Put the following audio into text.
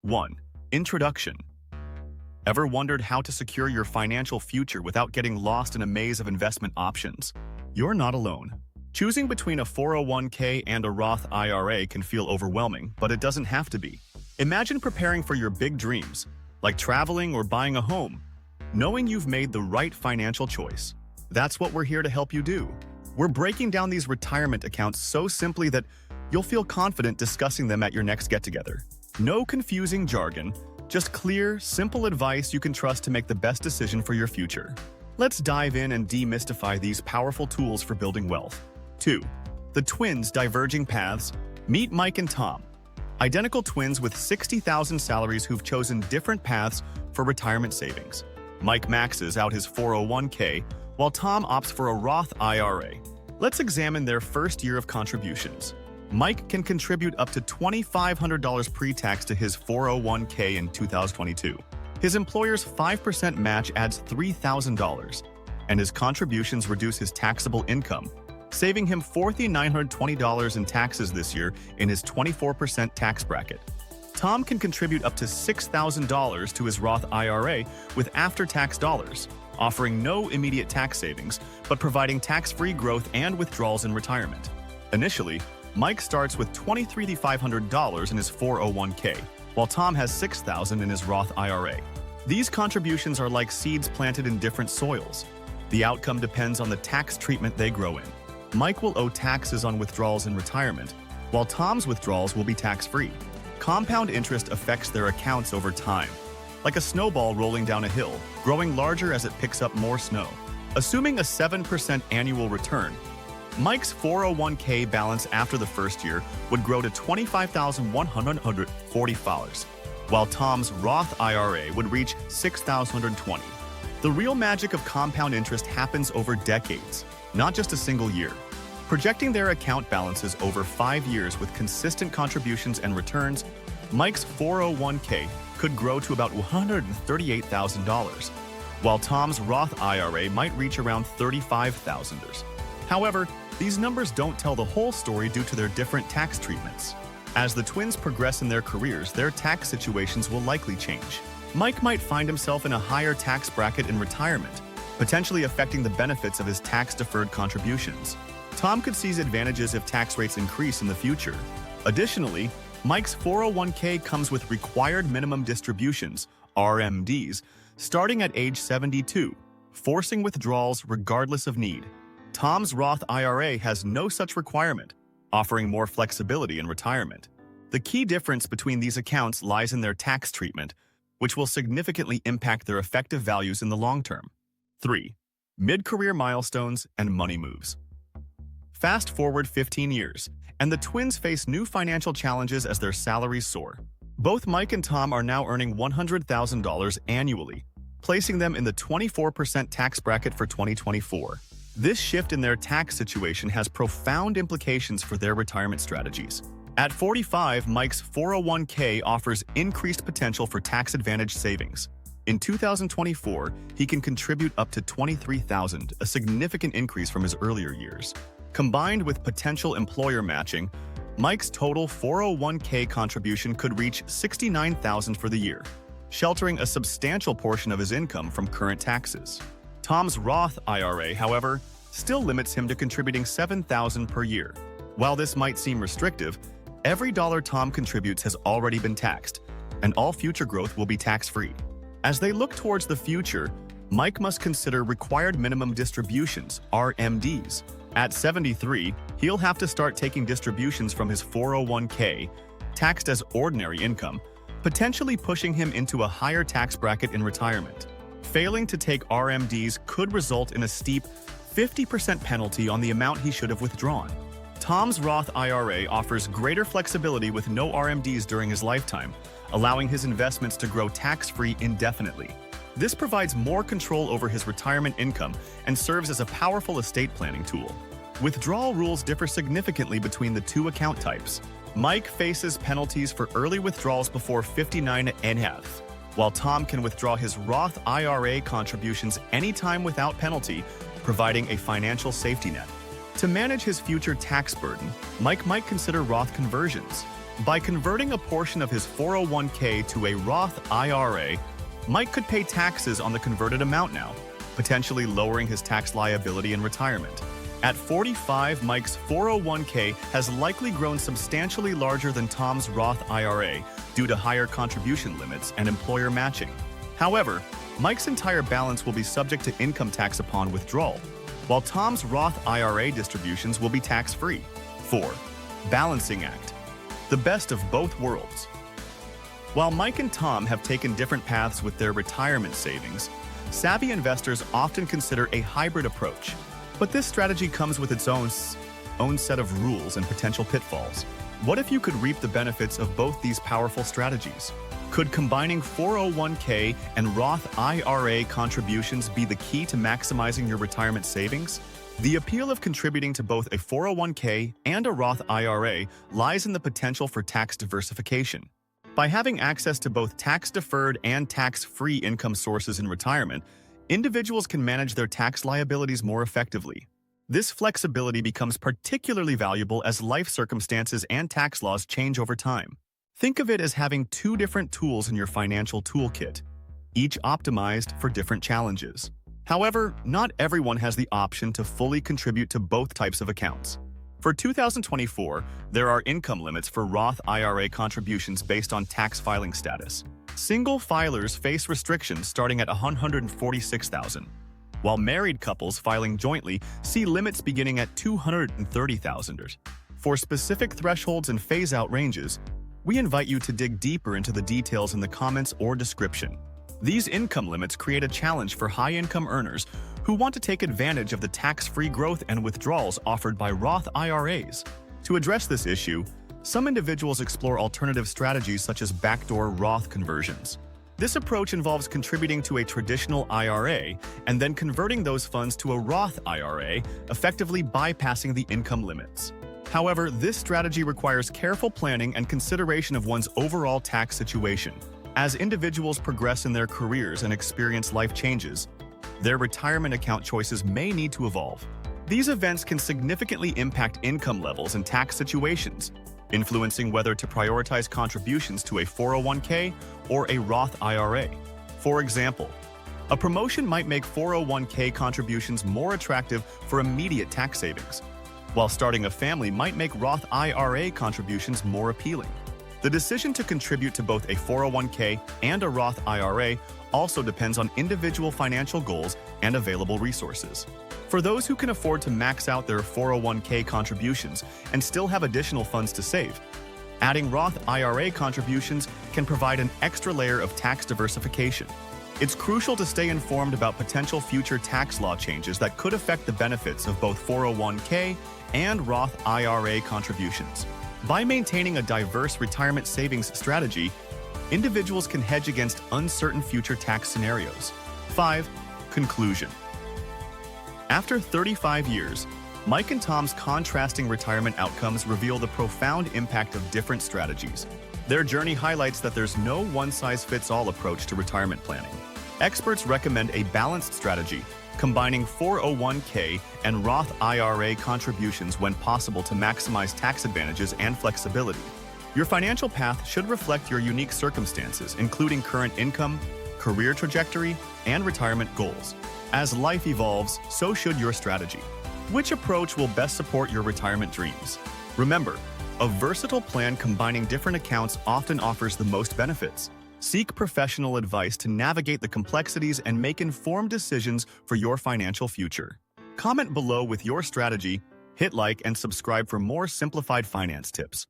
1. Introduction. Ever wondered how to secure your financial future without getting lost in a maze of investment options? You're not alone. Choosing between a 401k and a Roth IRA can feel overwhelming, but it doesn't have to be. Imagine preparing for your big dreams, like traveling or buying a home, knowing you've made the right financial choice. That's what we're here to help you do. We're breaking down these retirement accounts so simply that you'll feel confident discussing them at your next get-together. No confusing jargon, just clear, simple advice you can trust to make the best decision for your future. Let's dive in and demystify these powerful tools for building wealth. 2. The twins' diverging paths. Meet Mike and Tom, identical twins with 60,000 salaries who've chosen different paths for retirement savings. Mike maxes out his 401k, while Tom opts for a Roth IRA. Let's examine their first year of contributions. Mike can contribute up to $2,500 pre-tax to his 401k in 2022. His employer's 5% match adds $3,000, and his contributions reduce his taxable income, saving him $4,920 in taxes this year in his 24% tax bracket. Tom can contribute up to $6,000 to his Roth IRA with after-tax dollars, offering no immediate tax savings, but providing tax-free growth and withdrawals in retirement. Initially, Mike starts with $23,500 in his 401k, while Tom has $6,000 in his Roth IRA. These contributions are like seeds planted in different soils. The outcome depends on the tax treatment they grow in. Mike will owe taxes on withdrawals in retirement, while Tom's withdrawals will be tax-free. Compound interest affects their accounts over time, like a snowball rolling down a hill, growing larger as it picks up more snow. Assuming a 7% annual return, Mike's 401k balance after the first year would grow to $25,140, while Tom's Roth IRA would reach $6,120. The real magic of compound interest happens over decades, not just a single year. Projecting their account balances over 5 years with consistent contributions and returns, Mike's 401k could grow to about $138,000, while Tom's Roth IRA might reach around $35,000. However, these numbers don't tell the whole story due to their different tax treatments. As the twins progress in their careers, their tax situations will likely change. Mike might find himself in a higher tax bracket in retirement, potentially affecting the benefits of his tax-deferred contributions. Tom could seize advantages if tax rates increase in the future. Additionally, Mike's 401k comes with required minimum distributions, RMDs, starting at age 72, forcing withdrawals regardless of need. Tom's Roth IRA has no such requirement, offering more flexibility in retirement. The key difference between these accounts lies in their tax treatment, which will significantly impact their effective values in the long term. 3. Mid-career milestones and money moves. Fast forward 15 years, and the twins face new financial challenges as their salaries soar. Both Mike and Tom are now earning $100,000 annually, placing them in the 24% tax bracket for 2024. This shift in their tax situation has profound implications for their retirement strategies. At 45, Mike's 401k offers increased potential for tax-advantaged savings. In 2024, he can contribute up to $23,000, a significant increase from his earlier years. Combined with potential employer matching, Mike's total 401k contribution could reach $69,000 for the year, sheltering a substantial portion of his income from current taxes. Tom's Roth IRA, however, still limits him to contributing $7,000 per year. While this might seem restrictive, every dollar Tom contributes has already been taxed, and all future growth will be tax-free. As they look towards the future, Mike must consider required minimum distributions, RMDs. At 73, he'll have to start taking distributions from his 401k, taxed as ordinary income, potentially pushing him into a higher tax bracket in retirement. Failing to take RMDs could result in a steep 50% penalty on the amount he should have withdrawn. Tom's Roth IRA offers greater flexibility with no RMDs during his lifetime, allowing his investments to grow tax-free indefinitely. This provides more control over his retirement income and serves as a powerful estate planning tool. Withdrawal rules differ significantly between the two account types. Mike faces penalties for early withdrawals before 59 and a half, while Tom can withdraw his Roth IRA contributions anytime without penalty, providing a financial safety net. To manage his future tax burden, Mike might consider Roth conversions. By converting a portion of his 401k to a Roth IRA, Mike could pay taxes on the converted amount now, potentially lowering his tax liability in retirement. At 45, Mike's 401k has likely grown substantially larger than Tom's Roth IRA due to higher contribution limits and employer matching. However, Mike's entire balance will be subject to income tax upon withdrawal, while Tom's Roth IRA distributions will be tax-free. 4. Balancing act. The best of both worlds. While Mike and Tom have taken different paths with their retirement savings, savvy investors often consider a hybrid approach. But this strategy comes with its own set of rules and potential pitfalls. What if you could reap the benefits of both these powerful strategies? Could combining 401k and Roth IRA contributions be the key to maximizing your retirement savings? The appeal of contributing to both a 401k and a Roth IRA lies in the potential for tax diversification. By having access to both tax-deferred and tax-free income sources in retirement, individuals can manage their tax liabilities more effectively. This flexibility becomes particularly valuable as life circumstances and tax laws change over time. Think of it as having two different tools in your financial toolkit, each optimized for different challenges. However, not everyone has the option to fully contribute to both types of accounts. For 2024, there are income limits for Roth IRA contributions based on tax filing status. Single filers face restrictions starting at $146,000, while married couples filing jointly see limits beginning at $230,000. For specific thresholds and phase-out ranges, we invite you to dig deeper into the details in the comments or description. These income limits create a challenge for high-income earners who want to take advantage of the tax-free growth and withdrawals offered by Roth IRAs. To address this issue, some individuals explore alternative strategies such as backdoor Roth conversions. This approach involves contributing to a traditional IRA and then converting those funds to a Roth IRA, effectively bypassing the income limits. However, this strategy requires careful planning and consideration of one's overall tax situation. As individuals progress in their careers and experience life changes, their retirement account choices may need to evolve. These events can significantly impact income levels and tax situations, influencing whether to prioritize contributions to a 401k or a Roth IRA. For example, a promotion might make 401k contributions more attractive for immediate tax savings, while starting a family might make Roth IRA contributions more appealing. The decision to contribute to both a 401k and a Roth IRA also depends on individual financial goals and available resources. For those who can afford to max out their 401k contributions and still have additional funds to save, adding Roth IRA contributions can provide an extra layer of tax diversification. It's crucial to stay informed about potential future tax law changes that could affect the benefits of both 401k and Roth IRA contributions. By maintaining a diverse retirement savings strategy, individuals can hedge against uncertain future tax scenarios. 5. Conclusion. After 35 years, Mike and Tom's contrasting retirement outcomes reveal the profound impact of different strategies. Their journey highlights that there's no one-size-fits-all approach to retirement planning. Experts recommend a balanced strategy, combining 401k and Roth IRA contributions when possible to maximize tax advantages and flexibility. Your financial path should reflect your unique circumstances, including current income, career trajectory, and retirement goals. As life evolves, so should your strategy. Which approach will best support your retirement dreams? Remember, a versatile plan combining different accounts often offers the most benefits. Seek professional advice to navigate the complexities and make informed decisions for your financial future. Comment below with your strategy, hit like, and subscribe for more simplified finance tips.